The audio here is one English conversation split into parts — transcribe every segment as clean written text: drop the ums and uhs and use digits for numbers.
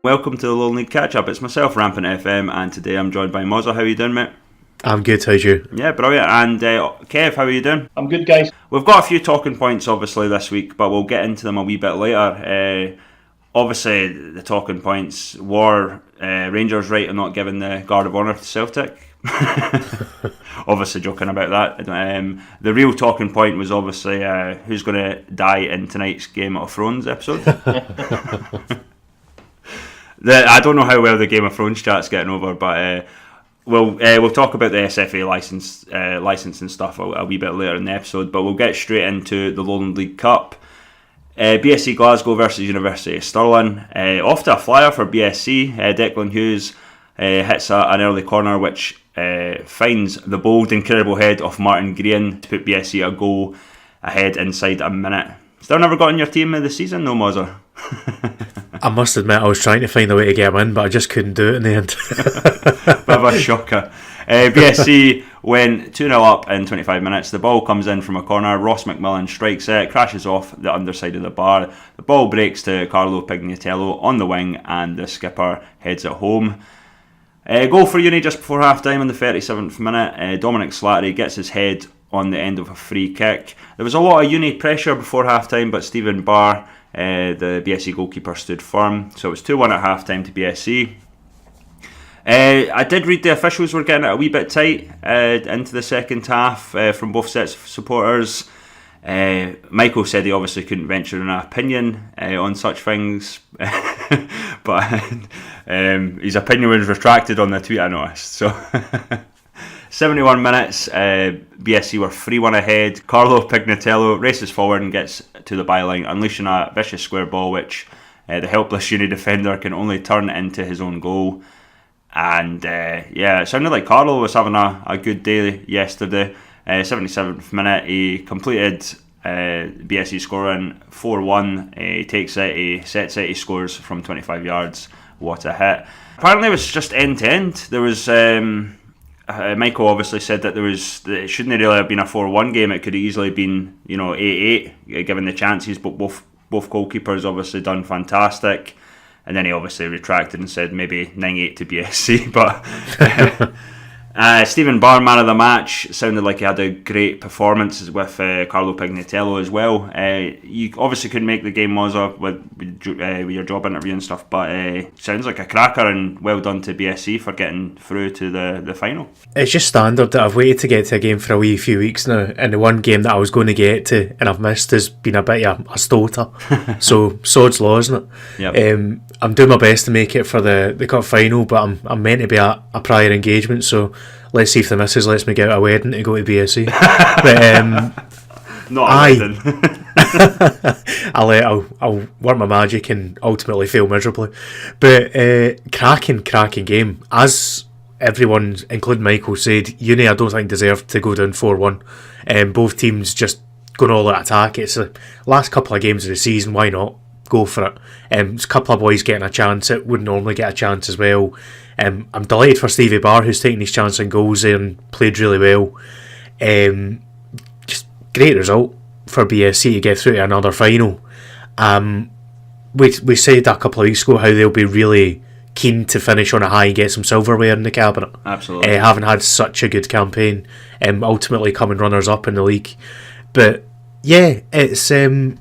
Welcome to the Lowland Catchup. It's myself, Rampant FM, and today I'm joined by Mozza. How are you doing, mate? I'm good, how's you? Yeah, brilliant. And Kev, how are you doing? I'm good, guys. We've got a few talking points, obviously, this week, but we'll get into them a wee bit later. Obviously, the talking points were Rangers right in not giving the Guard of Honour to Celtic. Obviously joking about that. The real talking point was obviously who's going to die in tonight's Game of Thrones episode. I don't know how well the Game of Thrones chat's getting over, but we'll talk about the SFA license and stuff a wee bit later in the episode. But we'll get straight into the Lowland League Cup. BSC Glasgow versus University of Stirling. Off to a flyer for BSC. Declan Hughes hits an early corner which finds the bold, incredible head of Martin Green to put BSC a goal ahead inside a minute. Still never got in your team of the season, no, Mozza? I must admit, I was trying to find a way to get him in, but I just couldn't do it in the end. Bit of a shocker. BSC went 2-0 up in 25 minutes. The ball comes in from a corner. Ross McMillan strikes it, crashes off the underside of the bar. The ball breaks to Carlo Pignatello on the wing, and the skipper heads it home. Goal for Uni just before half time in the 37th minute. Dominic Slattery gets his head on the end of a free kick. There was a lot of Uni pressure before half time, but Stephen Barr, the BSC goalkeeper, stood firm. So it was 2-1 at half time to BSC. I did read the officials were getting it a wee bit tight into the second half from both sets of supporters. Michael said he obviously couldn't venture an opinion on such things, but his opinion was retracted on the tweet, I noticed. So 71 minutes, BSC were 3-1 ahead. Carlo Pignatello races forward and gets to the byline, unleashing a vicious square ball which the helpless Uni defender can only turn into his own goal. And it sounded like Carlo was having a good day yesterday. 77th minute, he completed BSC scoring 4-1. He takes it, he sets it, he scores from 25 yards. What a hit. Apparently it was just end to end. There was Michael obviously said that it shouldn't really have been a 4-1 game. It could have easily been 8-8 given the chances, but both goalkeepers obviously done fantastic. And then he obviously retracted and said maybe 9-8 to BSC. But Stephen Barr, man of the match, sounded like he had a great performance with Carlo Pignatello as well. You obviously couldn't make the game, Mozza, with your job interview and stuff, but sounds like a cracker, and well done to BSC for getting through to the final. It's just standard that I've waited to get to a game for a wee few weeks now, and the one game that I was going to get to and I've missed has been a bit of a stota. So sod's law, isn't it? Yep. I'm doing my best to make it for the cup final, but I'm meant to be a prior engagement, so let's see if the missus lets me get out a wedding to go to BSC. But not a wedding. I'll work my magic and ultimately fail miserably. But cracking game. As everyone, including Michael, said, Uni I don't think deserved to go down 4-1. Both teams just going all out attack. It's the last couple of games of the season, why not? Go for it. It's a couple of boys getting a chance that would normally get a chance as well. I'm delighted for Stevie Barr, who's taken his chance in goals there and played really well. Just great result for BSC to get through to another final. We said a couple of weeks ago how they'll be really keen to finish on a high and get some silverware in the cabinet. Absolutely. Having had such a good campaign, ultimately coming runners up in the league. But yeah, it's a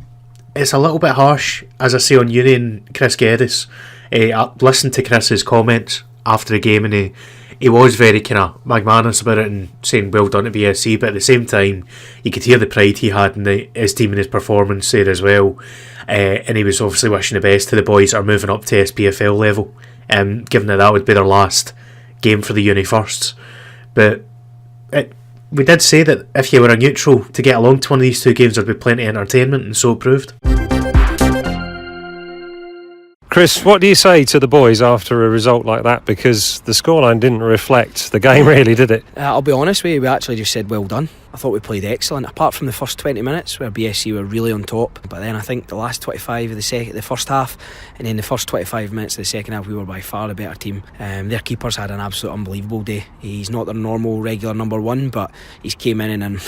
little bit harsh, as I say, on Uni and Chris Geddes. I listened to Chris's comments after the game, and he was very kind of magnanimous about it and saying well done to BSC, but at the same time you could hear the pride he had in his team and his performance there as well, and he was obviously wishing the best to the boys that are moving up to SPFL level, given that would be their last game for the Uni Firsts. But we did say that if you were a neutral to get along to one of these two games, there'd be plenty of entertainment, and so it proved. Chris, what do you say to the boys after a result like that? Because the scoreline didn't reflect the game really, did it? I'll be honest with you, we actually just said well done. I thought we played excellent, apart from the first 20 minutes where BSC were really on top. But then I think the last 25 of the first half, and then the first 25 minutes of the second half, we were by far the better team. Their keeper's had an absolute unbelievable day. He's not their normal regular number one, but he's came in and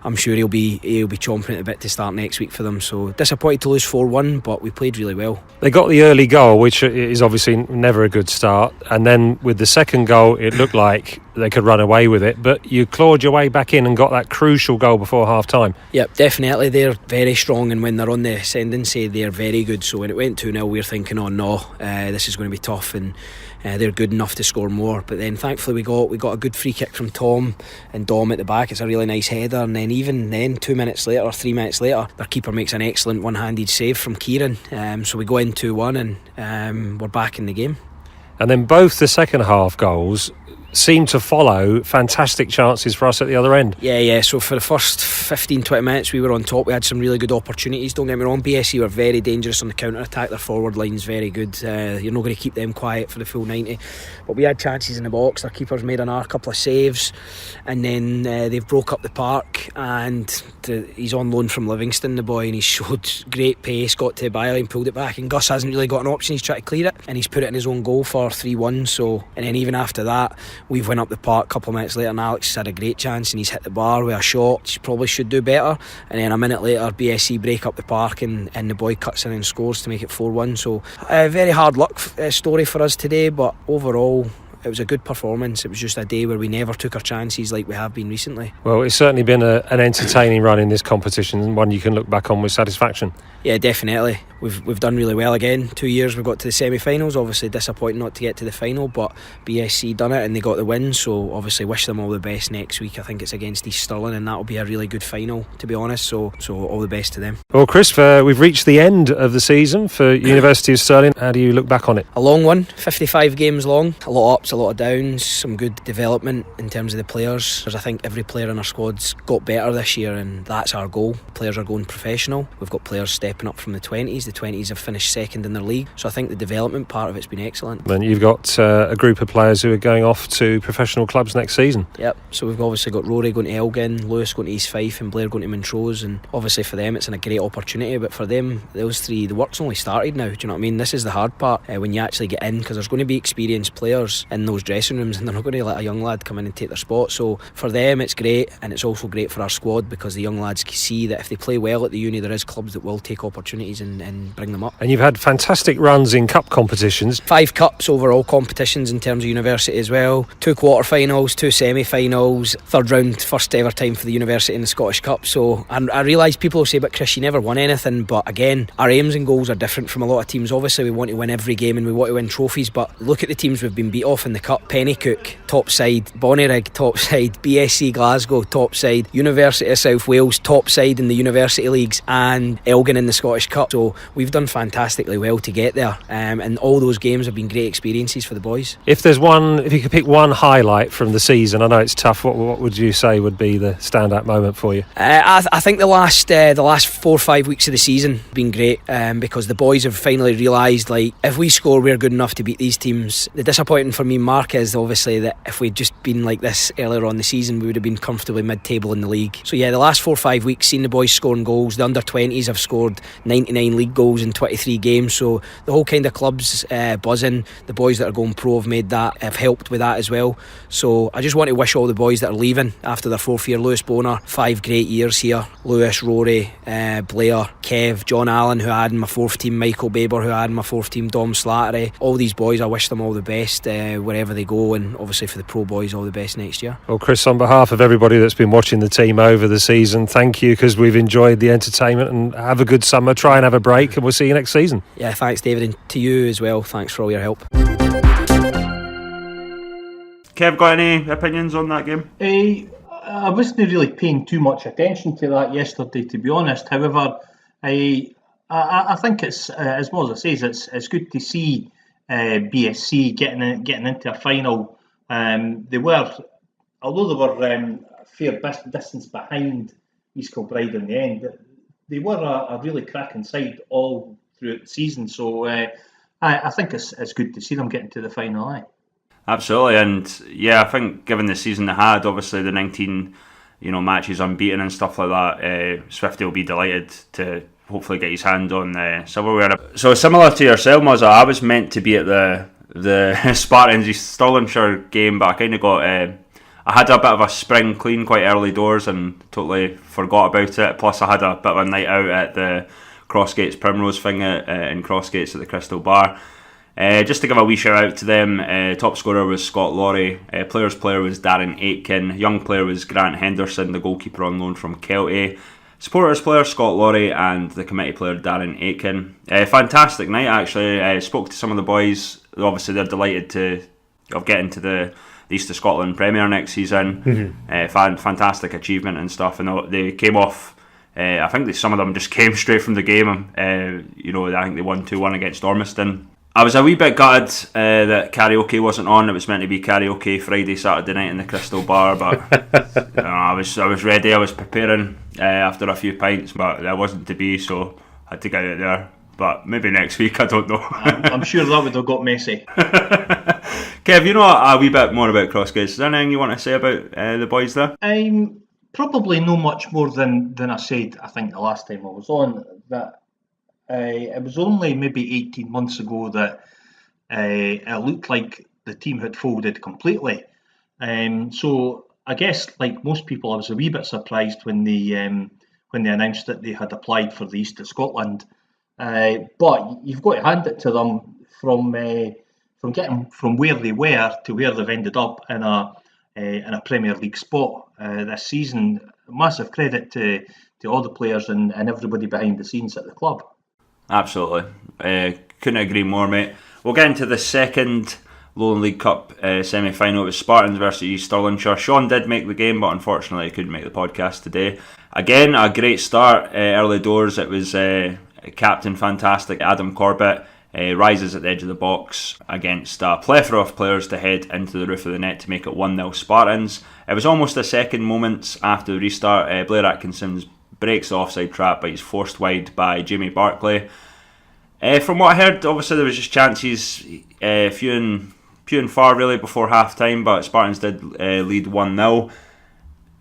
I'm sure he'll be chomping at the bit to start next week for them. So disappointed to lose 4-1, but we played really well. They got the early goal, which is obviously never a good start, and then with the second goal it looked like they could run away with it, but you clawed your way back in and got that crucial goal before half time. Yep, definitely. They're very strong, and when they're on the ascendancy they're very good. So when it went 2-0 we were thinking, oh no, this is going to be tough, and they're good enough to score more. But then thankfully we got a good free kick from Tom and Dom at the back. It's a really nice header, and then even then 2 minutes later or 3 minutes later their keeper makes an excellent one-handed save from Kieran. So we go in 2-1 and we're back in the game. And then both the second half goals seem to follow fantastic chances for us at the other end. Yeah. So for the first 15-20 minutes we were on top. We had some really good opportunities, don't get me wrong. BSC were very dangerous on the counter-attack. Their forward line's very good. You're not going to keep them quiet for the full 90. But we had chances in the box. Their keeper's made a couple of saves, and then they've broke up the park, and he's on loan from Livingston, the boy, and he showed great pace, got to the byline, pulled it back, and Gus hasn't really got an option. He's tried to clear it, and he's put it in his own goal for 3-1. So, and then even after that we've went up the park a couple of minutes later, and Alex has had a great chance and he's hit the bar with a shot. He probably should do better, and then a minute later BSC break up the park and the boy cuts in and scores to make it 4-1. So a very hard luck story for us today, but overall it was a good performance. It was just a day where we never took our chances like we have been recently. Well, it's certainly been an entertaining run in this competition, and one you can look back on with satisfaction. Yeah, definitely. We've done really well again. 2 years we got to the semi-finals. Obviously disappointing not to get to the final, but BSC done it and they got the win, so obviously wish them all the best next week. I think it's against East Stirling, and that'll be a really good final, to be honest, so all the best to them. Well, Chris, we've reached the end of the season for University of Stirling. How do you look back on it? A long one, 55 games long, a lot of ups, a lot of downs, some good development in terms of the players. I think every player in our squad's got better this year, and that's our goal. Players are going professional. We've got players stepping up from the 20s. The 20s have finished second in their league, so I think the development part of it's been excellent. And you've got a group of players who are going off to professional clubs next season. Yep, so we've obviously got Rory going to Elgin, Lewis going to East Fife, and Blair going to Montrose, and obviously for them it's a great opportunity, but for them, those three, the work's only started now. Do you know what I mean? This is the hard part, when you actually get in, because there's going to be experienced players in those dressing rooms, and they're not going to let a young lad come in and take their spot. So for them it's great, and it's also great for our squad, because the young lads can see that if they play well at the uni, there is clubs that will take opportunities and bring them up. And you've had fantastic runs in cup competitions. 5 cups overall competitions in terms of university as well. 2 quarter-finals, 2 semi-finals, 3rd round, first ever time for the university in the Scottish Cup. So I realise people will say, but Chris, you never won anything. But again, our aims and goals are different from a lot of teams. Obviously we want to win every game and we want to win trophies, but look at the teams we've been beat off in the Cup. Pennycook, top side. Bonnyrigg, top side. BSC Glasgow, top side. University of South Wales, top side in the university leagues, and Elgin in the Scottish Cup. So we've done fantastically well to get there, and all those games have been great experiences for the boys. If you could pick one highlight from the season, I know it's tough, what would you say would be the standout moment for you? I think the last 4 or 5 weeks of the season have been great, because the boys have finally realised, like, if we score we're good enough to beat these teams. The disappointing for me, Mark, is obviously that if we'd just been like this earlier on the season, we would have been comfortably mid-table in the league. So yeah, the last 4 or 5 weeks, seen the boys scoring goals. The under-20s have scored 99 league goals in 23 games, so the whole kind of club's buzzing. The boys that are going pro have helped with that as well. So I just want to wish all the boys that are leaving after their 4th year, Lewis Boner, 5 great years here. Lewis, Rory, Blair, Kev, John Allen, who I had in my 4th team, Michael Baber, who I had in my 4th team, Dom Slattery. All these boys, I wish them all the best wherever they go, and obviously for the pro boys, all the best next year. Well, Chris, on behalf of everybody that's been watching the team over the season, thank you, because we've enjoyed the entertainment, and have a good summer. Try and have a break, and we'll see you next season. Yeah, thanks David, and to you as well, thanks for all your help. Kev, got any opinions on that game? I wasn't really paying too much attention to that yesterday, to be honest. However, I think it's, as Mozza says, it's good to see BSC getting into a final. They were, although they were a fair distance behind East Kilbride in the end, they were a really cracking side all throughout the season. So I think it's good to see them getting to the final. Absolutely, and yeah, I think given the season they had, obviously the 19 matches unbeaten and stuff like that. Swifty will be delighted to hopefully get his hand on silverware. So similar to yourself, Mozza, I was meant to be at the Spartans East Stirlingshire game, but I kind of got I had a bit of a spring clean quite early doors and totally forgot about it. Plus I had a bit of a night out at the Crossgates Primrose thing in Crossgates at the Crystal Bar. Just to give a wee shout out to them, top scorer was Scott Laurie, players player was Darren Aitken, young player was Grant Henderson, the goalkeeper on loan from Kelty, supporters player Scott Laurie, and the committee player Darren Aitken. Fantastic night actually. Spoke to some of the boys. Obviously they're delighted of getting to the East of Scotland Premier next season. Fantastic achievement and stuff, and they came off. I think some of them just came straight from the game. I think they won 2-1 against Ormiston. I was a wee bit gutted that karaoke wasn't on. It was meant to be karaoke Friday, Saturday night in the Crystal Bar, but I was ready. I was preparing after a few pints, but that wasn't to be, so I had to get out there. But maybe next week, I don't know. I'm sure that would have got messy. Kev, you know a wee bit more about Crossgates. Is there anything you want to say about the boys there? Probably no much more than I said, I think, the last time I was on. That it was only maybe 18 months ago that it looked like the team had folded completely. So I guess, like most people, I was a wee bit surprised when they announced that they had applied for the East of Scotland. But you've got to hand it to them from getting from where they were to where they've ended up in a Premier League spot this season. Massive credit to all the players and everybody behind the scenes at the club. Absolutely. Couldn't agree more, mate. We'll get into the second Lowland League Cup semi-final. It was Spartans versus East Stirlingshire. Sean did make the game, but unfortunately he couldn't make the podcast today. Again, a great start early doors. It was captain fantastic Adam Corbett rises at the edge of the box against a plethora of players to head into the roof of the net to make it 1-0 Spartans. It was almost a second moments after the restart. Blair Atkinson breaks the offside trap, but he's forced wide by Jamie Barclay. From what I heard, obviously there was just chances few and far really before half time, but Spartans did lead 1-0,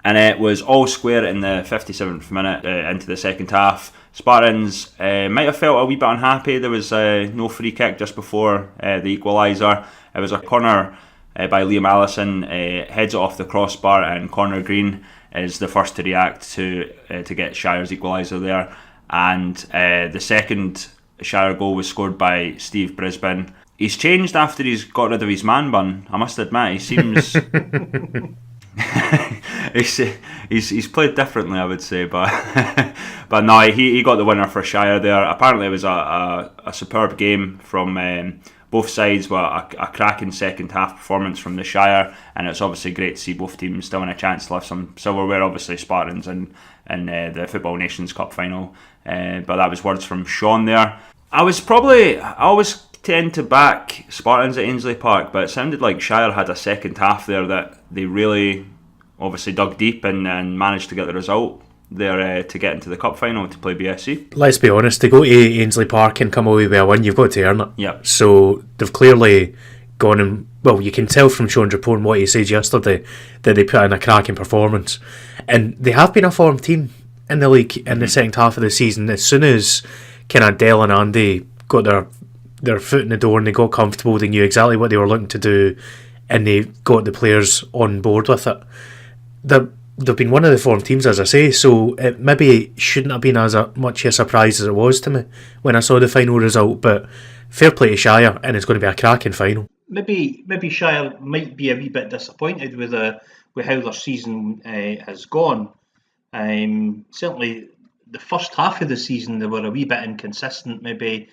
and it was all square in the 57th minute into the second half. Spartans might have felt a wee bit unhappy. There was no free kick just before the equaliser. It was a corner by Liam Allison, heads it off the crossbar, and Connor Green is the first to react to get Shire's equaliser there. And the second Shire goal was scored by Steve Brisbane. He's changed after he's got rid of his man bun, I must admit. He seems... he's played differently, I would say, but but no, he got the winner for Shire there. Apparently it was a superb game from both sides, but a cracking second half performance from the Shire, and it's obviously great to see both teams still in a chance to lift some silverware. Obviously Spartans in the Football Nations Cup final, but that was words from Sean there. I always tend to back Spartans at Ainsley Park, but it sounded like Shire had a second half there that they really obviously dug deep and managed to get the result there to get into the cup final to play BSC. Let's be honest, to go to Ainsley Park and come away with a win, you've got to earn it. Yeah. So they've clearly gone and, well, you can tell from Sean's report and what he said yesterday that they put in a cracking performance. And they have been a form team in the league in the second half of the season. As soon as kind of Dell and Andy got their foot in the door and they got comfortable, they knew exactly what they were looking to do, and they got the players on board with it. They've been one of the form teams, as I say, so it maybe shouldn't have been as much a surprise as it was to me when I saw the final result, but fair play to Shire, and it's going to be a cracking final. Maybe Shire might be a wee bit disappointed with how their season has gone. Certainly the first half of the season they were a wee bit inconsistent, maybe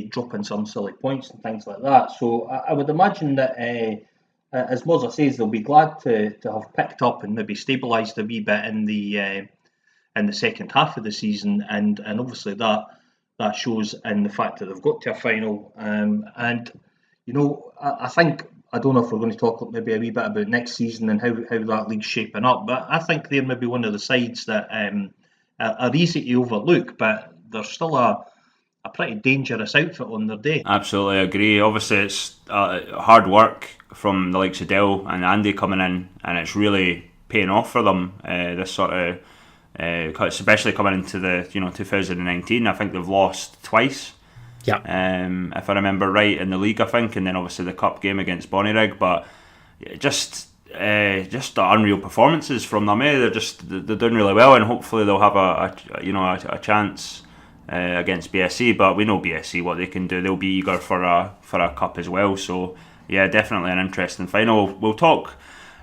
dropping some silly points and things like that. So I would imagine that, as Mozza says, they'll be glad to have picked up and maybe stabilised a wee bit in the second half of the season, and obviously that shows in the fact that they've got to a final. And you know, I think, I don't know if we're going to talk maybe a wee bit about next season and how that league's shaping up, but I think they're maybe one of the sides that are easy to overlook, but they're still a pretty dangerous outfit on their day. Absolutely agree. Obviously it's hard work from the likes of Dell and Andy coming in, and it's really paying off for them. This sort of, especially coming into the 2019, I think they've lost twice. Yeah. If I remember right, in the league, I think, and then obviously the cup game against Bonnyrigg, but just the unreal performances from them. They're doing really well, and hopefully they'll have a chance against BSC. But we know BSC what they can do. They'll be eager for a cup as well. So yeah, definitely an interesting final. We'll talk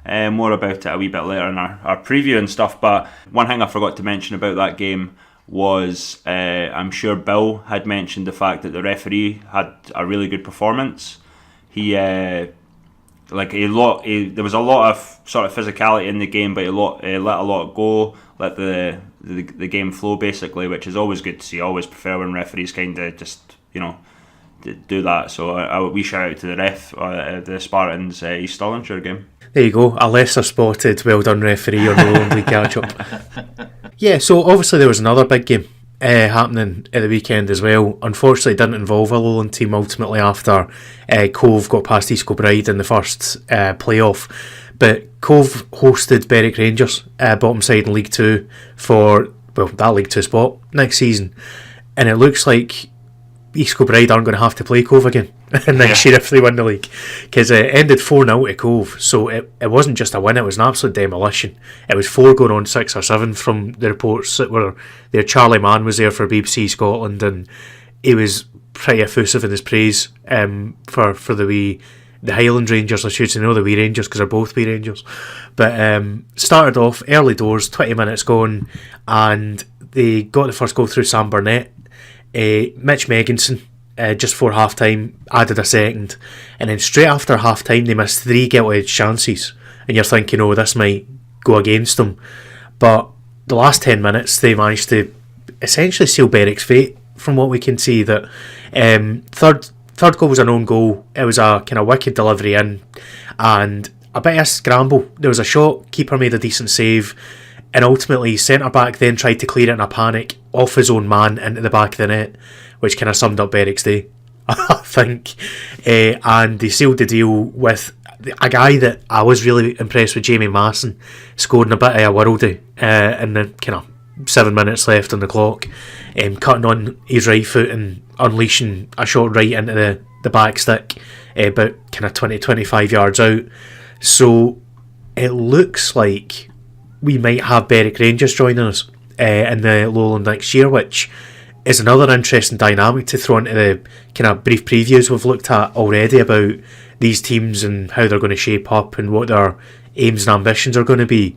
more about it a wee bit later in our preview and stuff. But one thing I forgot to mention about that game was I'm sure Bill had mentioned the fact that the referee had a really good performance. There was a lot of sort of physicality in the game, but he let a lot go, let the game flow basically, which is always good to see. I always prefer when referees kind of just do that. So a wee shout out to the ref, the Spartans East Stirlingshire game. There you go, a lesser spotted, well done referee on the Lowland League Catchup. Yeah, so obviously there was another big game happening at the weekend as well. Unfortunately, it didn't involve a Lowland team ultimately after Cove got past East Kilbride in the first playoff. But Cove hosted Berwick Rangers, bottom side in League 2, for that League 2 spot next season. And it looks like East Kilbride aren't going to have to play Cove again next year if they win the league, because it ended 4-0 to Cove. So it wasn't just a win, it was an absolute demolition. It was 4 going on 6 or 7 from the reports that were there. Charlie Mann was there for BBC Scotland, and he was pretty effusive in his praise for the Highland Rangers, I should say, no, the wee Rangers, because they're both wee Rangers. But started off early doors, 20 minutes gone, and they got the first goal through Sam Burnett. Mitch Megginson, just before half time, added a second, and then straight after half time they missed 3 gilt-edged chances, and you're thinking, oh, this might go against them. But the last 10 minutes they managed to essentially seal Berwick's fate, from what we can see. That third goal was an own goal. It was a kind of wicked delivery in, and a bit of a scramble. There was a shot, keeper made a decent save, and ultimately centre back then tried to clear it in a panic off his own man into the back of the net, which kind of summed up Berwick's day, I think. And they sealed the deal with a guy that I was really impressed with, Jamie Masson, scoring a bit of a worldie in the kind of 7 minutes left on the clock, cutting on his right foot and unleashing a shot right into the back stick, about kind of 20-25 yards out. So it looks like we might have Berwick Rangers joining us in the Lowland next year, which is another interesting dynamic to throw into the kind of brief previews we've looked at already about these teams and how they're going to shape up and what their aims and ambitions are going to be.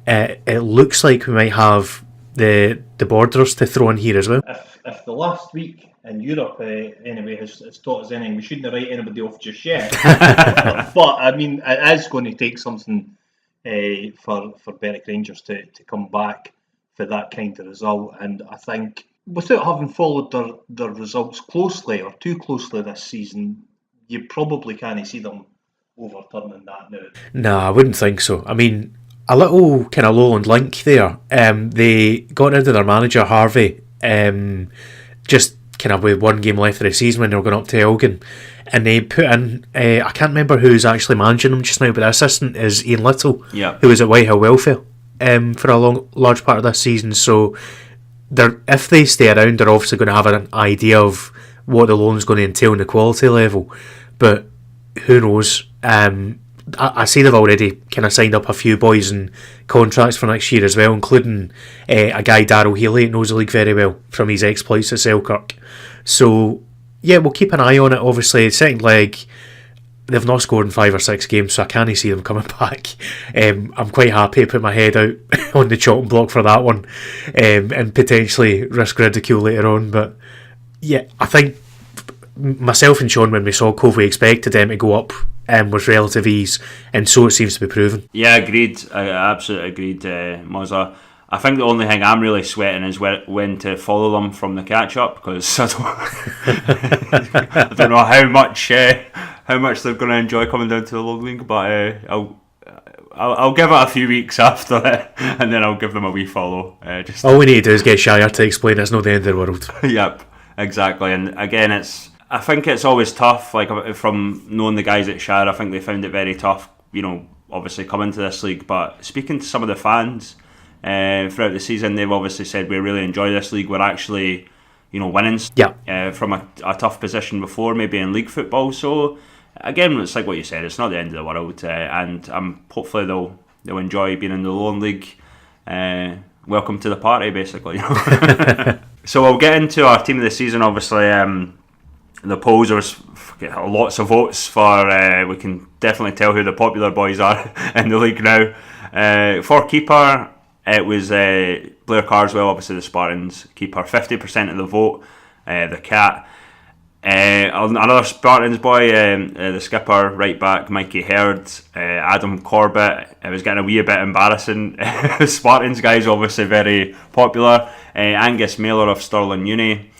It looks like we might have the Borderers to throw in here as well. If the last week in Europe anyway has taught us anything, we shouldn't write anybody off just yet. But I mean, it is going to take something for Berwick Rangers to come back for that kind of result. And I think, without having followed their results closely or too closely this season, you probably can't see them overturning that now. No, I wouldn't think so. I mean, a little kind of Lowland link there. They got rid of their manager Harvey, just kind of with 1 game left of the season when they were going up to Elgin, and they put in I can't remember who's actually managing them just now, but the assistant is Ian Little, who was at Whitehill Welfare for a large part of this season. So if they stay around, they're obviously going to have an idea of what the loan's going to entail in the quality level, but who knows. I see they've already kind of signed up a few boys in contracts for next year as well, including a guy, Darryl Healy, who knows the league very well from his exploits at Selkirk. So yeah, we'll keep an eye on it. Obviously, second leg, they've not scored in 5 or 6 games, so I can't see them coming back. I'm quite happy to put my head out on the chopping block for that one, and potentially risk ridicule later on. But yeah, I think myself and Sean, when we saw Cove, we expected them to go up with relative ease, and so it seems to be proven. Yeah, agreed. I absolutely agreed, Mozza. I think the only thing I'm really sweating is when to follow them from the catch-up, because I don't know how much they're going to enjoy coming down to the Lowland League, but I'll give it a few weeks after it, and then I'll give them a wee follow. All we need to do is get Shire to explain it's not the end of the world. Yep, exactly. And again, I think it's always tough, like from knowing the guys at Shire, I think they found it very tough, obviously come into this league, but speaking to some of the fans throughout the season, they've obviously said we really enjoy this league. We're actually, winning from a tough position before, maybe in league football. So again, it's like what you said, it's not the end of the world, and hopefully they'll enjoy being in the Lowland League. Welcome to the party, basically. So we'll get into our team of the season. Obviously, the polls, there was lots of votes for. We can definitely tell who the popular boys are in the league now. For keeper, it was Blair Carswell, obviously the Spartans keeper, 50% of the vote. The Cat. Another Spartans boy, the skipper, right back, Mikey Herd, Adam Corbett. It was getting a wee bit embarrassing. Spartans guys obviously very popular. Angus Mailer of Stirling Uni.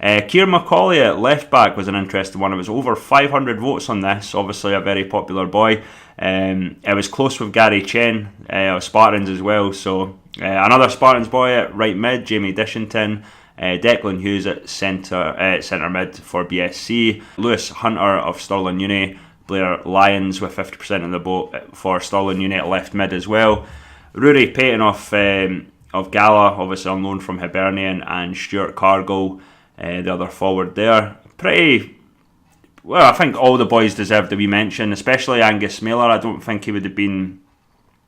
Kieran Macaulay at left back was an interesting one. It was over 500 votes on this. Obviously a very popular boy. It was close with Gary Chen of Spartans as well. So another Spartans boy at right mid, Jamie Dishington. Declan Hughes at centre mid for BSC. Lewis Hunter of Stirling Uni. Blair Lyons with 50% of the vote for Stirling Uni at left mid as well. Rory Payton of Gala, obviously on loan from Hibernian, and Stuart Cargill, the other forward there. I think all the boys deserve to be mentioned, especially Angus Mailer. I don't think he would have been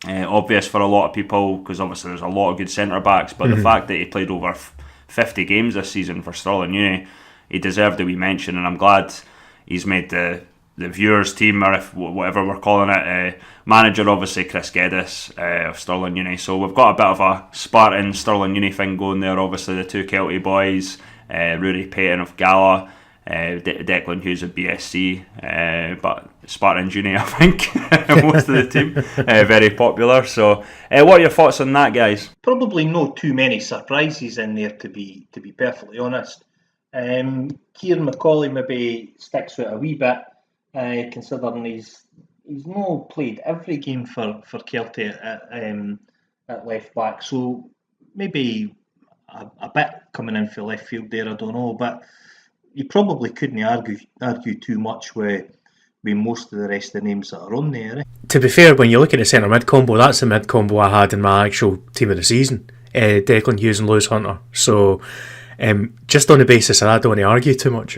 obvious for a lot of people, because obviously there's a lot of good centre backs, but the fact that he played over 50 games this season for Stirling Uni, he deserved to be mentioned, and I'm glad he's made the viewers team, or whatever we're calling it. Manager obviously Chris Geddes of Stirling Uni, so we've got a bit of a Spartan Stirling Uni thing going there. Obviously the two Kelty boys, Rory Payton of Gala, Declan Hughes of BSC, but Spartans Uni, I think, most of the team, very popular. So what are your thoughts on that, guys? Probably no too many surprises in there, to be perfectly honest. Kieran Macaulay maybe sticks out a wee bit, considering he's not played every game for Kelty at left back, so maybe a bit coming in for left field there, I don't know, but you probably couldn't argue too much with most of the rest of the names that are on there. To be fair, when you look at the centre mid combo, that's the mid combo I had in my actual team of the season. Declan Hughes and Lewis Hunter. So just on the basis of that, I don't want to argue too much.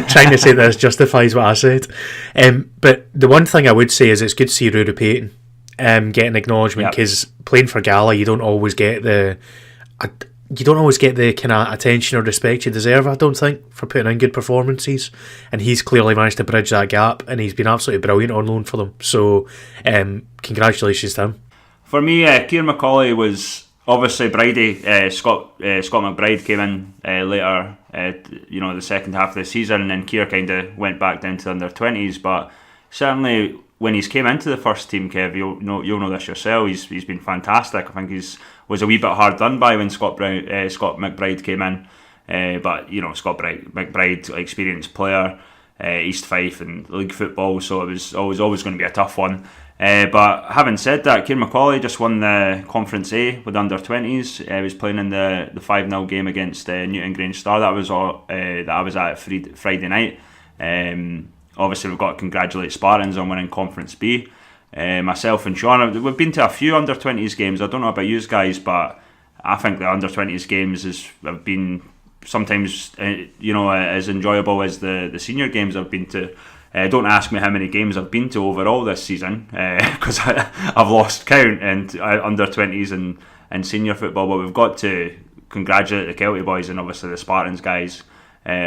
Trying to say that this justifies what I said. But the one thing I would say is it's good to see Rory Payton getting acknowledgement, because playing for Gala, you don't always get the kind of attention or respect you deserve, I don't think, for putting in good performances, and he's clearly managed to bridge that gap, and he's been absolutely brilliant on loan for them, so congratulations to him. For me, Kieran Macaulay was obviously Bridie. Scott McBride came in later, the second half of the season, and Kier kind of went back down to the under-20s, but certainly when he's came into the first team, Kev, you'll know this yourself, he's been fantastic. I think he's was a wee bit hard done by when Scott McBride came in, but Scott McBride, experienced player, East Fife and league football, so it was always going to be a tough one. But having said that, Kieran Macaulay just won the Conference A with under-20s. He was playing in the 5-0 game against Newton Grange Star. That I was at Friday night. Obviously, we've got to congratulate Spartans on winning Conference B. Myself and Sean, we've been to a few under-20s games. I don't know about you guys, but I think the under-20s games have been sometimes as enjoyable as the senior games I've been to. Don't ask me how many games I've been to overall this season, because I've lost count in under-20s and senior football, but we've got to congratulate the Kelty boys and obviously the Spartans guys,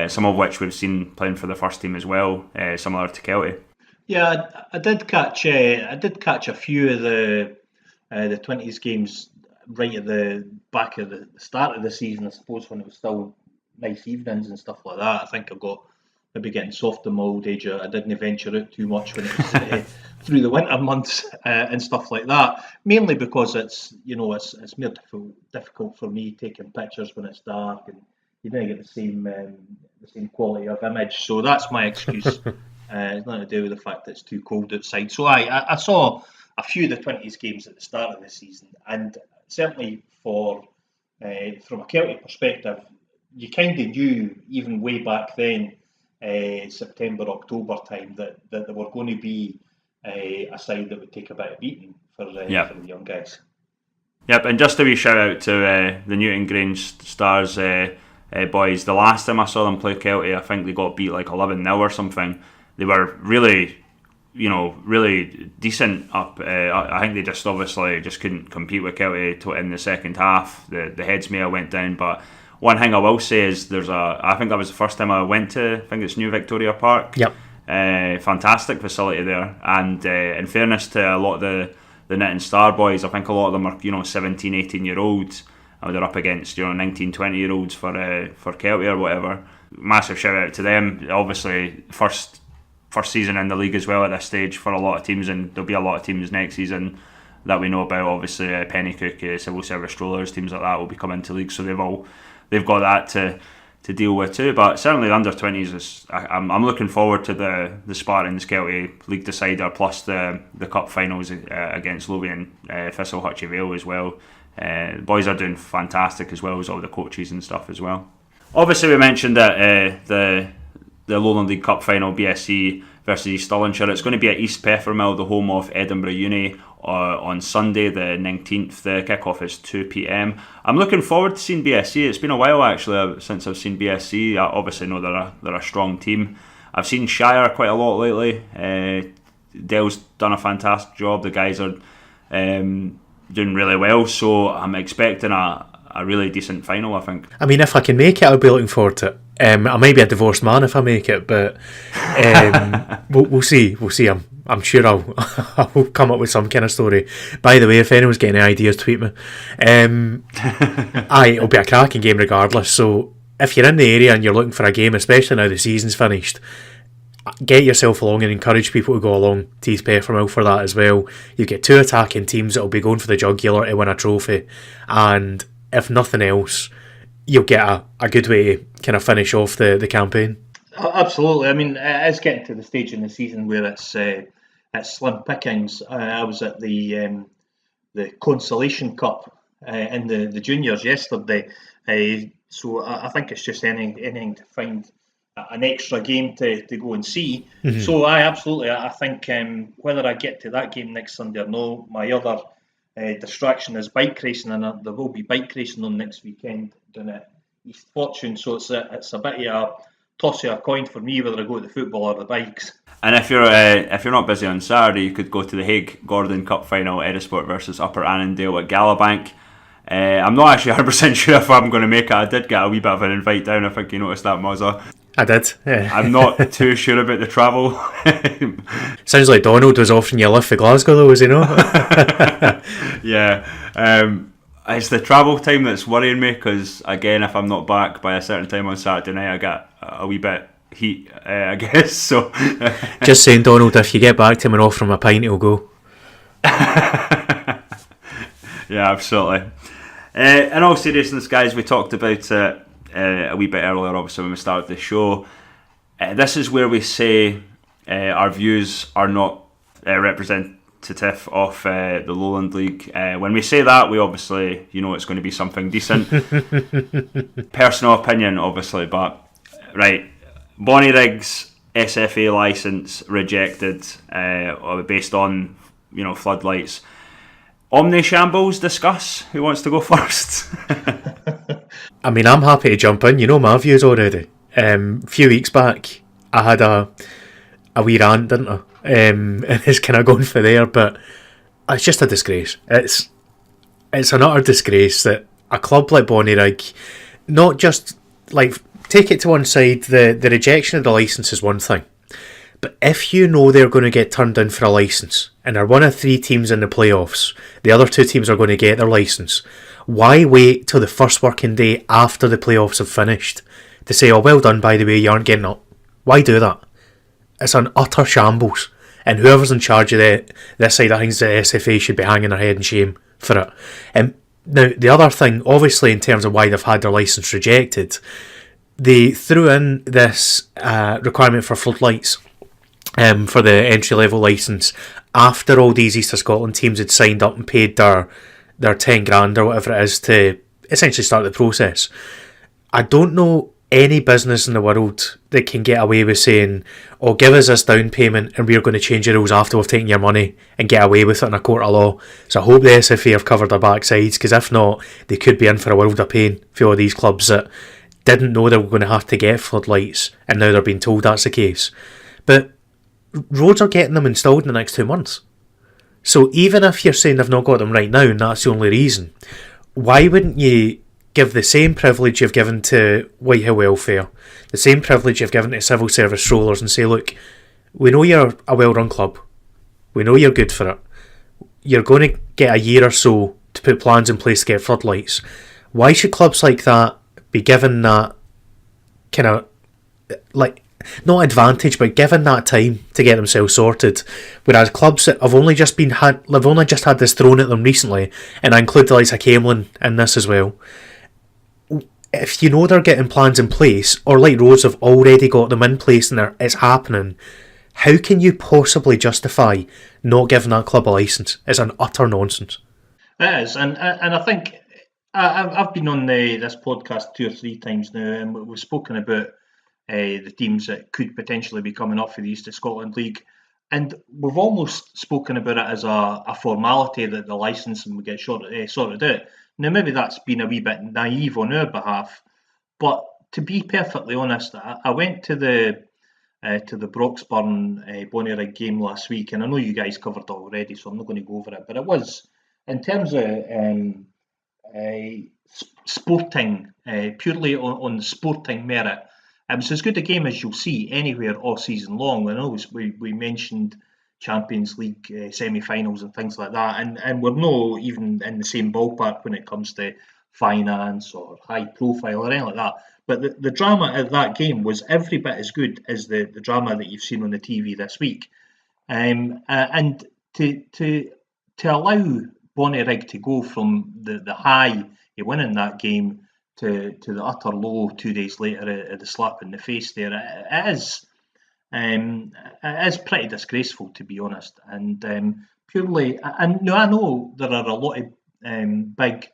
some of which we've seen playing for the first team as well, similar to Kelty. Yeah, I did catch a few of the 20s games right at the back of the start of the season, I suppose, when it was still nice evenings and stuff like that. I think I got maybe getting soft in my old age. I didn't venture out too much when it was through the winter months and stuff like that. Mainly because it's more difficult for me taking pictures when it's dark, and you don't get the same quality of image. So that's my excuse. It's nothing to do with the fact that it's too cold outside. So I saw a few of the 20s games at the start of the season, and certainly from a Kelty perspective, you kind of knew even way back then, September, October time, that there were going to be a side that would take a bit of beating for the young guys. Yep, and just a wee shout out to the Newton Grange Stars boys. The last time I saw them play Kelty, I think they got beat like 11-0 or something. They were really decent up. I think they just obviously just couldn't compete with Kelty in the second half. The heads may have went down, but one thing I will say is I think that was the first time I went to, I think it's New Victoria Park. Yep. Fantastic facility there, and in fairness to a lot of the Nitton Star boys, I think a lot of them are 17, 18 year olds. They're up against 19, 20 year olds for Kelty or whatever. Massive shout out to them. Obviously, first season in the league as well at this stage for a lot of teams, and there'll be a lot of teams next season that we know about. Obviously, Pennycook, Civil Service Strollers, teams like that will be coming to league, so they've got that to deal with too. But certainly the under 20s is I'm looking forward to the Spartans Kelty League decider plus the cup finals against Lothian Thistle Hutchie Vale as well. The boys are doing fantastic, as well as all the coaches and stuff as well. Obviously we mentioned that the Lowland League Cup final, BSC versus East Stirlingshire. It's going to be at East Peffermill, the home of Edinburgh Uni, on Sunday the 19th. The kick-off is 2 p.m. I'm looking forward to seeing BSC. It's been a while actually since I've seen BSC. I obviously know they're a strong team. I've seen Shire quite a lot lately. Dale's done a fantastic job. The guys are doing really well, so I'm expecting a really decent final, I think. I mean, if I can make it, I'll be looking forward to it. I might be a divorced man if I make it, but we'll see. We'll see. I'm sure I'll come up with some kind of story. By the way, if anyone's getting any ideas, tweet me. It'll be a cracking game regardless. So if you're in the area and you're looking for a game, especially now the season's finished, get yourself along and encourage people to go along to East Peffermill for that as well. You get two attacking teams that will be going for the jugular to win a trophy, and if nothing else, you'll get a good way to kind of finish off the campaign. Absolutely. I mean, it is getting to the stage in the season where it's slim pickings. I was at the Consolation Cup in the juniors yesterday, so I think it's just anything to find an extra game to go and see. Mm-hmm. So I think whether I get to that game next Sunday or no, my other distraction is bike racing, and there will be bike racing on next weekend down at East Fortune, so it's a bit of a toss of a coin for me whether I go to the football or the bikes. And if you're not busy on Saturday, you could go to the Hague Gordon Cup final, Eddisport versus Upper Annandale at Galabank. I'm not actually 100% sure if I'm going to make it. I did get a wee bit of an invite down. I think you noticed that, Mozza. I did. Yeah. I'm not too sure about the travel. Sounds like Donald was offering you a lift for Glasgow though, was he not? Yeah. It's the travel time that's worrying me, because again, if I'm not back by a certain time on Saturday night, I get a wee bit heat, I guess. So just saying, Donald, if you get back to him and offer him a pint, he'll go. Yeah, absolutely. In all seriousness, guys, we talked about it a wee bit earlier, obviously, when we started the show. This is where we say our views are not representative of the Lowland League. When we say that, we obviously, it's going to be something decent. Personal opinion, obviously, but right. Bonnie Riggs SFA licence rejected based on floodlights. Omni Shambles, discuss. Who wants to go first? I mean, I'm happy to jump in. You know my views already. A few weeks back, I had a wee rant, didn't I? And it's kind of going for there, but it's just a disgrace. It's an utter disgrace that a club like Bonnyrigg, not just like, take it to one side, the rejection of the licence is one thing, but if you know they're going to get turned down for a licence and are one of three teams in the playoffs, the other two teams are going to get their licence, why wait till the first working day after the playoffs have finished to say, oh, well done, by the way, you aren't getting up? Why do that? It's an utter shambles, and whoever's in charge of this side of things, the SFA, should be hanging their head in shame for it. Now, the other thing, obviously, in terms of why they've had their licence rejected, they threw in this requirement for floodlights for the entry-level licence after all these East of Scotland teams had signed up and paid their 10 grand or whatever it is to essentially start the process. I don't know any business in the world that can get away with saying, "Oh, give us this down payment and we're going to change the rules after we've taken your money," and get away with it in a court of law. So I hope the SFA have covered their backsides, because if not, they could be in for a world of pain for all these clubs that didn't know they were going to have to get floodlights, and now they're being told that's the case. But roads are getting them installed in the next 2 months. So even if you're saying they've not got them right now and that's the only reason, why wouldn't you give the same privilege you've given to Whitehill Welfare, the same privilege you've given to civil service rollers, and say, look, we know you're a well-run club, we know you're good for it, you're going to get a year or so to put plans in place to get floodlights. Why should clubs like that be given that kind of, like, not advantage, but given that time to get themselves sorted, whereas clubs that have only just had this thrown at them recently, and I include the likes of Camelin in this as well, if you know they're getting plans in place, or like Rose have already got them in place and it's happening, how can you possibly justify not giving that club a licence? It's an utter nonsense. It is, and I think I've been on this podcast 2 or 3 times now, and we've spoken about the teams that could potentially be coming up for the East of Scotland League, and we've almost spoken about it as a formality that the licensing would get sorted out. Now, maybe that's been a wee bit naive on our behalf, but to be perfectly honest, I went to the Broxburn Bonnyrigg game last week, and I know you guys covered it already, so I'm not going to go over it. But it was, in terms of sporting, purely on the sporting merit, it was as good a game as you'll see anywhere all season long. I know we mentioned Champions League semi-finals and things like that, and we're not even in the same ballpark when it comes to finance or high profile or anything like that. But the drama of that game was every bit as good as the drama that you've seen on the TV this week. And to allow Bonnyrigg to go from the high of winning that game to the utter low 2 days later at the slap in the face there, it is pretty disgraceful, to be honest. And purely, and no, I know there are a lot of big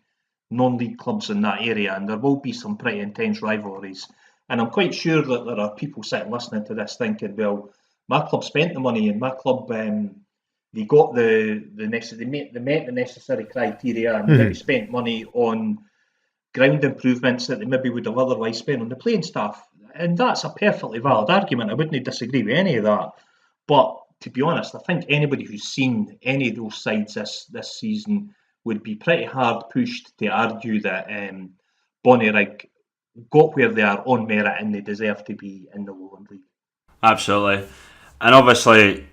non-league clubs in that area, and there will be some pretty intense rivalries. And I'm quite sure that there are people sitting listening to this thinking, well, my club spent the money, and my club they got they met the necessary criteria, and maybe spent money on ground improvements that they maybe would have otherwise spent on the playing staff. And that's a perfectly valid argument. I wouldn't disagree with any of that. But to be honest, I think anybody who's seen any of those sides this season would be pretty hard pushed to argue that Bonnyrigg got where they are on merit and they deserve to be in the Lowland League. Absolutely. And obviously,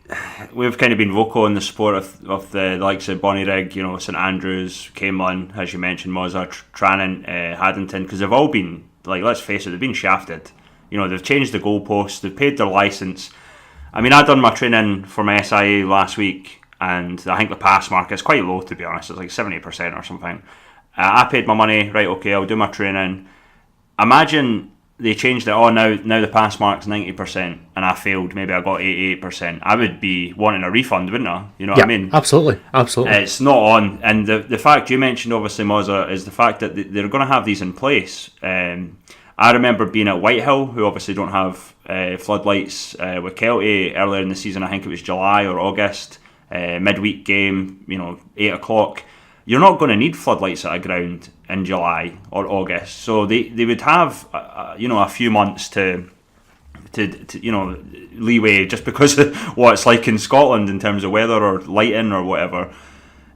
we've kind of been vocal in the support of the likes of Bonnyrigg, St Andrews, Camelin, as you mentioned, Mozza, Tranent, Haddington, because they've all been, like, let's face it, they've been shafted. They've changed the goalposts, they've paid their licence. I mean, I done my training for my SIA last week, and I think the pass mark is quite low, to be honest. It's like 70% or something. I paid my money, right, okay, I'll do my training. Imagine they changed it, now the pass mark's 90%, and I failed, maybe I got 88%. I would be wanting a refund, wouldn't I? You know what I mean? Absolutely. It's not on, and the fact you mentioned, obviously, Mozza, is the fact that they're going to have these in place. I remember being at Whitehill, who obviously don't have floodlights, with Kelty earlier in the season. I think it was July or August, midweek game, 8 o'clock. You're not going to need floodlights at a ground in July or August, so they would have a few months to leeway, just because of what it's like in Scotland in terms of weather or lighting or whatever.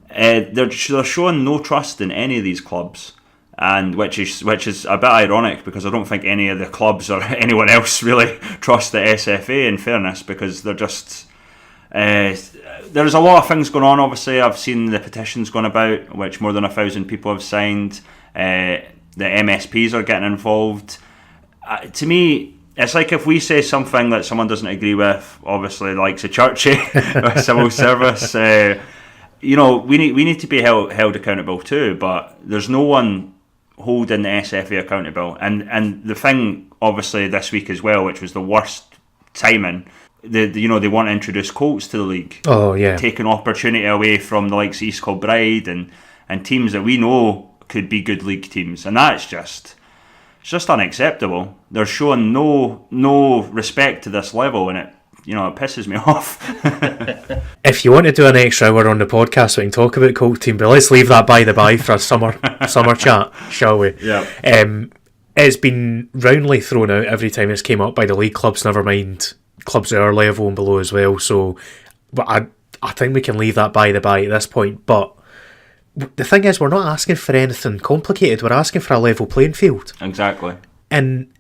They're showing no trust in any of these clubs, and which is a bit ironic, because I don't think any of the clubs or anyone else really trust the SFA, in fairness, because they're just there's a lot of things going on. Obviously, I've seen the petitions going about, which more than 1,000 people have signed. The MSPs are getting involved. To me, it's like if we say something that someone doesn't agree with, obviously, like the churchy civil service, we need to be held accountable too. But there's no one holding the SFA accountable. And the thing, obviously, this week as well, which was the worst timing. They want to introduce Colts to the league. Oh yeah, taking opportunity away from the likes of East Kilbride and teams that we know could be good league teams, and that's just just unacceptable. They're showing no respect to this level, and it pisses me off. If you want to do an extra hour on the podcast, we can talk about Colt team, but let's leave that by the by for a summer chat, shall we? Yeah. It's been roundly thrown out every time it's came up by the league clubs, never mind clubs at our level and below as well. So, but I think we can leave that by the by at this point. But the thing is, we're not asking for anything complicated. We're asking for a level playing field. Exactly. And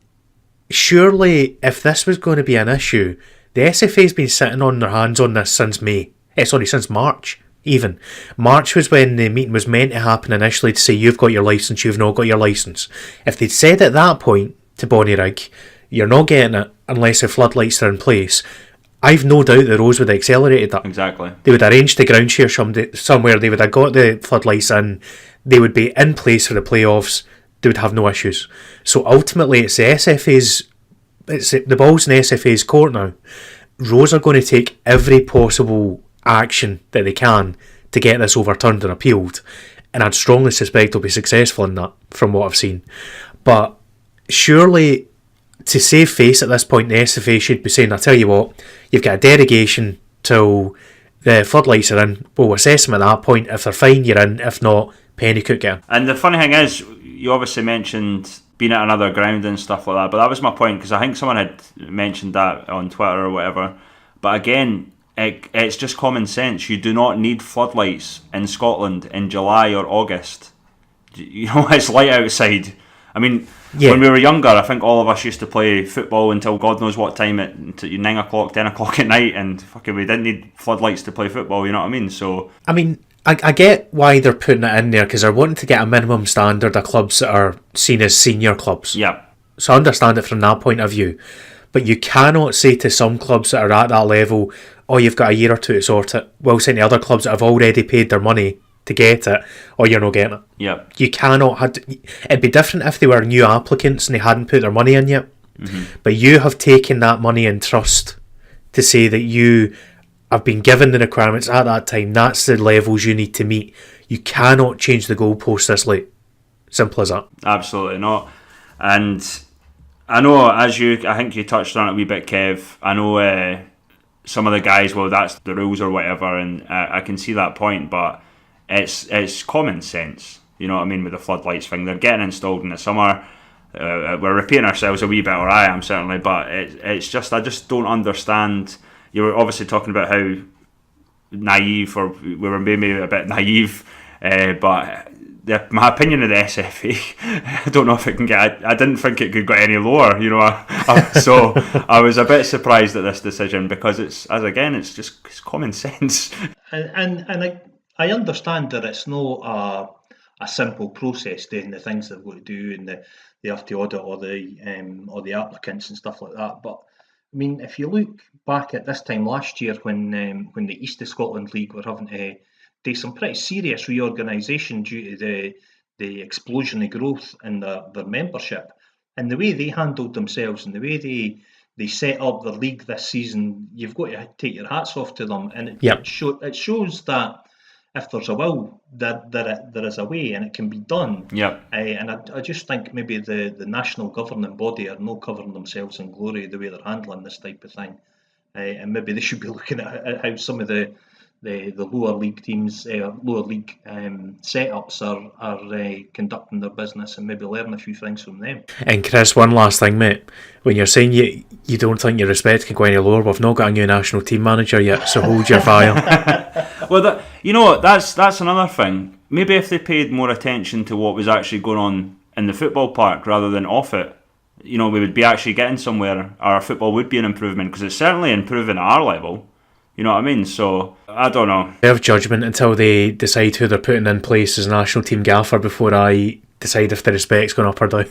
surely, if this was going to be an issue, the SFA's been sitting on their hands on this since since March. Even March was when the meeting was meant to happen initially to say you've got your licence, you've not got your licence. If they'd said at that point to Bonnyrigg, you're not getting it unless the floodlights are in place, I've no doubt the Rose would have accelerated that. Exactly. They would have arranged the ground share somewhere, they would have got the floodlights in, they would be in place for the playoffs, they would have no issues. So ultimately it's the ball's in the SFA's court now. Rose are going to take every possible action that they can to get this overturned and appealed, and I'd strongly suspect they'll be successful in that from what I've seen. But surely, to save face at this point, the SFA should be saying, I tell you what, you've got a derogation till the floodlights are in, we'll assess them at that point. If they're fine, you're in. If not, penny cook in. And the funny thing is, you obviously mentioned being at another ground and stuff like that, but that was my point, because I think someone had mentioned that on Twitter or whatever. But again, it's just common sense. You do not need floodlights in Scotland in July or August. It's light outside. I mean, when we were younger, I think all of us used to play football until God knows what time, at 9 o'clock, 10 o'clock at night, and fucking we didn't need floodlights to play football, you know what I mean? So, I mean, I get why they're putting it in there, because they're wanting to get a minimum standard of clubs that are seen as senior clubs. yeah. So I understand it from that point of view. But you cannot say to some clubs that are at that level, oh, you've got a year or two to sort it, whilst any other clubs that have already paid their money to get it, or you're not getting it. Yeah. You cannot. It'd be different if they were new applicants and they hadn't put their money in yet. Mm-hmm. But you have taken that money in trust to say that you have been given the requirements at that time. That's the levels you need to meet. You cannot change the goalpost this late. Simple as that. Absolutely not. And I know, I think you touched on it a wee bit, Kev. I know some of the guys, well, that's the rules or whatever, and I can see that point, but it's common sense, you know what I mean, with the floodlights thing. They're getting installed in the summer. We're repeating ourselves a wee bit, or I am certainly, but it's just, I just don't understand. You were obviously talking about how naive, or we were maybe a bit naive, but my opinion of the SFA, I don't know if it can get. I didn't think it could go any lower, you know. So I was a bit surprised at this decision, because it's just common sense. And I understand that it's not a simple process doing the things they've got to do, and they have to audit all the applicants and stuff like that. But I mean, if you look back at this time last year, when the East of Scotland League were having to do some pretty serious reorganisation due to the explosion of growth in their membership, and the way they handled themselves and the way they set up the league this season, you've got to take your hats off to them. And it shows that if there's a will, there is a way, and it can be done. Yeah. And I just think maybe the national governing body are not covering themselves in glory the way they're handling this type of thing. And maybe they should be looking at how some of the lower league teams, lower league setups are conducting their business, and maybe learn a few things from them. And Chris, one last thing, mate. When you're saying you don't think your respect can go any lower, we've not got a new national team manager yet, so hold your fire. Well, that's another thing. Maybe if they paid more attention to what was actually going on in the football park rather than off it, we would be actually getting somewhere. Our football would be an improvement, because it's certainly improving at our level. You know what I mean? So, I don't know. I have judgment until they decide who they're putting in place as national team gaffer before I decide if the respect's going up or down.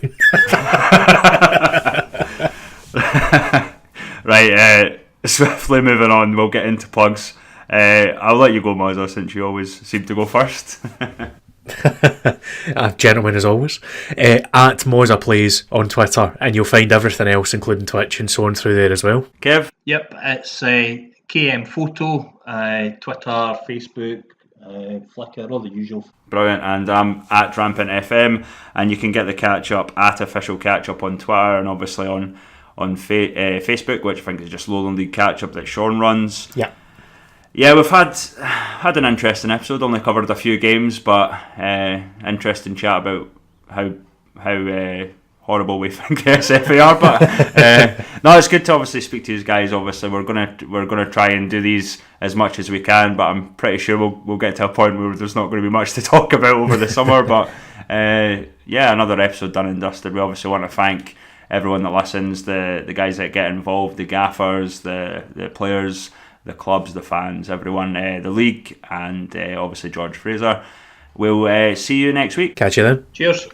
Right, swiftly moving on, we'll get into plugs. I'll let you go, Mozza, since you always seem to go first. Gentleman as always. At Mozza Plays on Twitter, and you'll find everything else, including Twitch and so on, through there as well. Kev? Yep, it's KM Photo, Twitter, Facebook, Flickr, all the usual. Brilliant. And I'm at Rampant FM, and you can get the catch up at Official Catchup on Twitter, and obviously on Facebook, which I think is just Lowland League Catchup that Sean runs. Yeah, we've had an interesting episode. Only covered a few games, but interesting chat about how horrible we think the SFA are. But no, it's good to obviously speak to these guys. Obviously, we're gonna try and do these as much as we can. But I'm pretty sure we'll get to a point where there's not going to be much to talk about over the summer. But yeah, another episode done and dusted. We obviously want to thank everyone that listens, the guys that get involved, the gaffers, the players, the clubs, the fans, everyone, the league, and obviously George Fraser. We'll see you next week. Catch you then. Cheers.